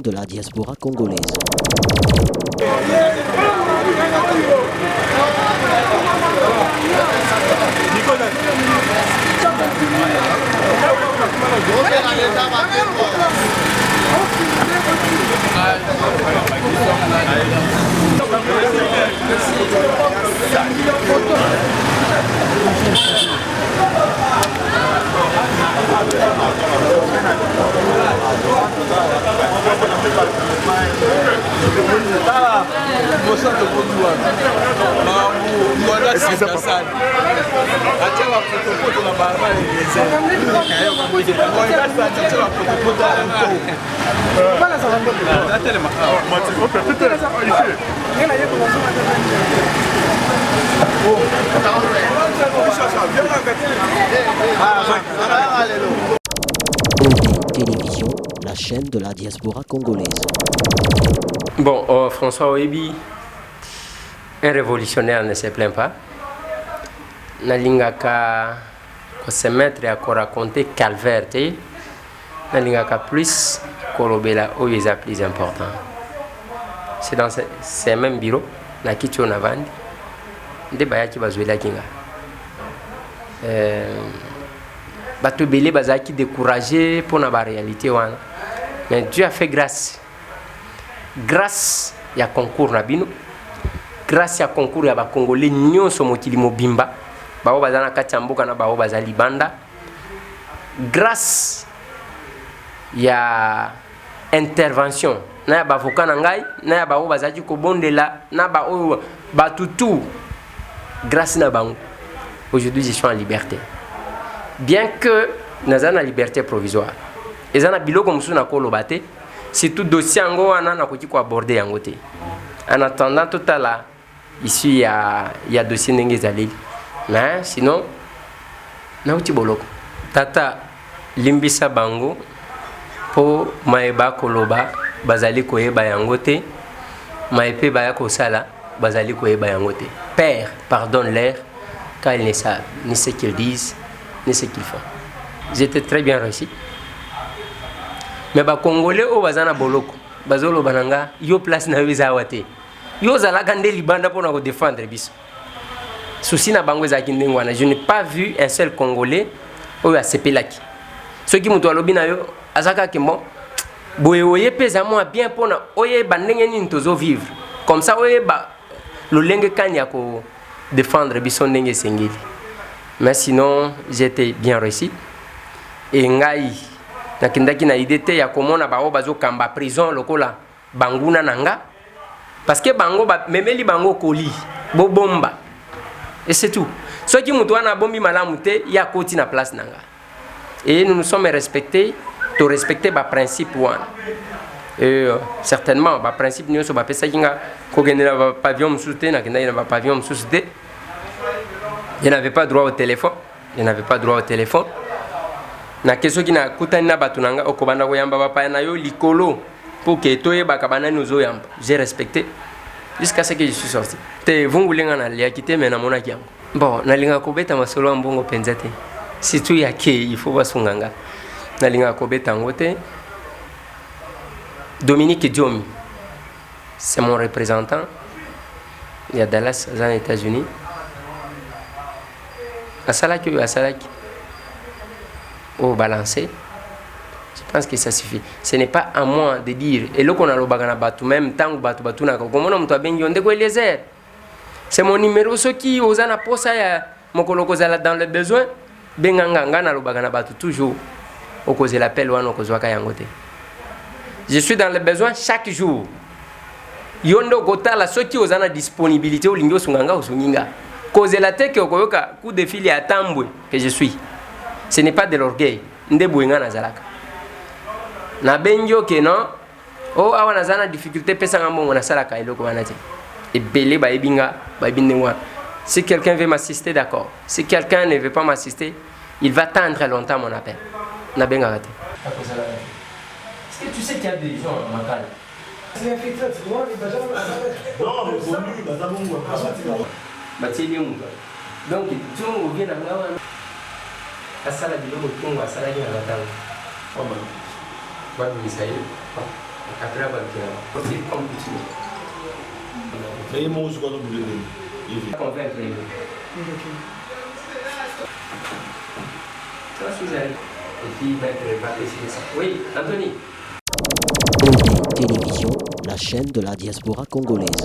de la diaspora congolaise. Télévision, la chaîne de la diaspora congolaise. Bon, François Oyebi, un révolutionnaire ne se plaint pas. Nalingaka se mettre à raconter calvaire, nalingaka plus kolobela oyeza plus important. C'est dans ces mêmes bureaux, na kicho na vandi, nde bayaki bazwela kinga. Bato belé bazaki découragé pour na ba réalité wana. Mais Dieu a fait grâce. Grâce ya concours na bino. Grâce ya concours ya ba Congolais nyonso mokili mobimba. Bao bazana kati mboka na bao bazali banda. Grâce ya intervention na ba avocat na ngai na ba o bazaki ko bondela na ba o batutu. Grâce na bango. Aujourd'hui je suis en liberté. Bien que nous avons la liberté provisoire. Et ça, biloko musu na kolobate, c'est tout dossier ango wana na koti ko aborder yango te. En attendant tout à l'heure, ici il y a dossier ndenge zali. Mais sinon na uti boloko. Tata limbisa bango po maeba koloba bazali koyeba yango te. Maepe baya kosala bazali koyeba yango te. Père, pardonne-leur car ils ne savent ni ce qu'ils disent ni ce qu'ils font. J'étais très bien réussi. Mais les Congolais, au bazana boloko, bazolo bananga, yo place na weza wate. Yo zala gande libanda pour nous défendre bis. Souci na bango za kindengwana, je n'ai pas vu un seul Congolais au a sepelaki. Ceux qui muto alobi na yo azaka kimbo boye oye pesa moi bien pour na oye bandenge ni ntozo vivre. Comme ça oye ba lo lenge kanya ko défendre biso ndenge sengeli. Mais sinon, j'étais bien réussi. Et ngai, nakindaki na idée te ya komona bao bazo kamba prison lokola banguna nanga. Parce que bango ba memeli bango koli, bo bomba. Et c'est tout. Ceux qui mutu wana bombi malamu te ya koti na place nanga. Et nous nous sommes respectés, to respecter ba principe wana. Et certainement ba principe nyoso ba pesa kinga ko genera ba pavillon musuté na kinda ba pavillon musuté. Je n'avais pas droit au téléphone. Je n'avais pas droit au téléphone. Na keso ki na kutani na batunanga okobanda ko yamba papa na yo likolo pour que toye bakabana nous yamba. J'ai respecté jusqu'à ce que je suis sorti. Te vungulenga na lia kité mais na mona kiam. Bon, na linga ko beta masolo mbongo penzate. Si tu ya ke il faut basunganga. Na linga ko beta ngote. Dominique Diomi. C'est mon représentant. Il y a Dallas aux États-Unis. Asalaki ou Asalaki au balancer, je pense que ça suffit. Ce n'est pas à moi de dire et là qu'on a le bagana batu même tant batu na comme on m'a bengi onde ko Eliezer. C'est mon numéro ceux qui osana posa ya mokolo kozala dans le besoin benganga ngana le bagana batu toujours au cause l'appel wana kozwaka yangote. Je suis dans le besoin chaque jour. Yondo kotala ceux qui osana disponibilité au lingio sunganga usuninga. Cause la tête que coup de fil à Tamboué que je suis. Ce n'est pas de l'orgueil. Ndebouinga nazalaka. Na benjo que non. Oh awa nazana difficulté pesa ngambo na salaka eloko wanati. Et belé ba ebinga ba ebinengwa. Si quelqu'un veut m'assister, d'accord. Si quelqu'un ne veut pas m'assister, il va attendre longtemps mon appel. Na benga raté. Est-ce que tu sais qu'il y a des gens en Makala? C'est un fait c'est moi les bajan. Non, mais bon lui bazabongo. Donc, tu reviens à la asala biloko tungo asala ki na tango. Ba Après, on va aussi continuer. Mais moi, je crois que vous On va imprimer. Ça, si vous allez. Et puis, il va essayer ça. Oui, Anthony. OD Télévision, la chaîne de la diaspora congolaise.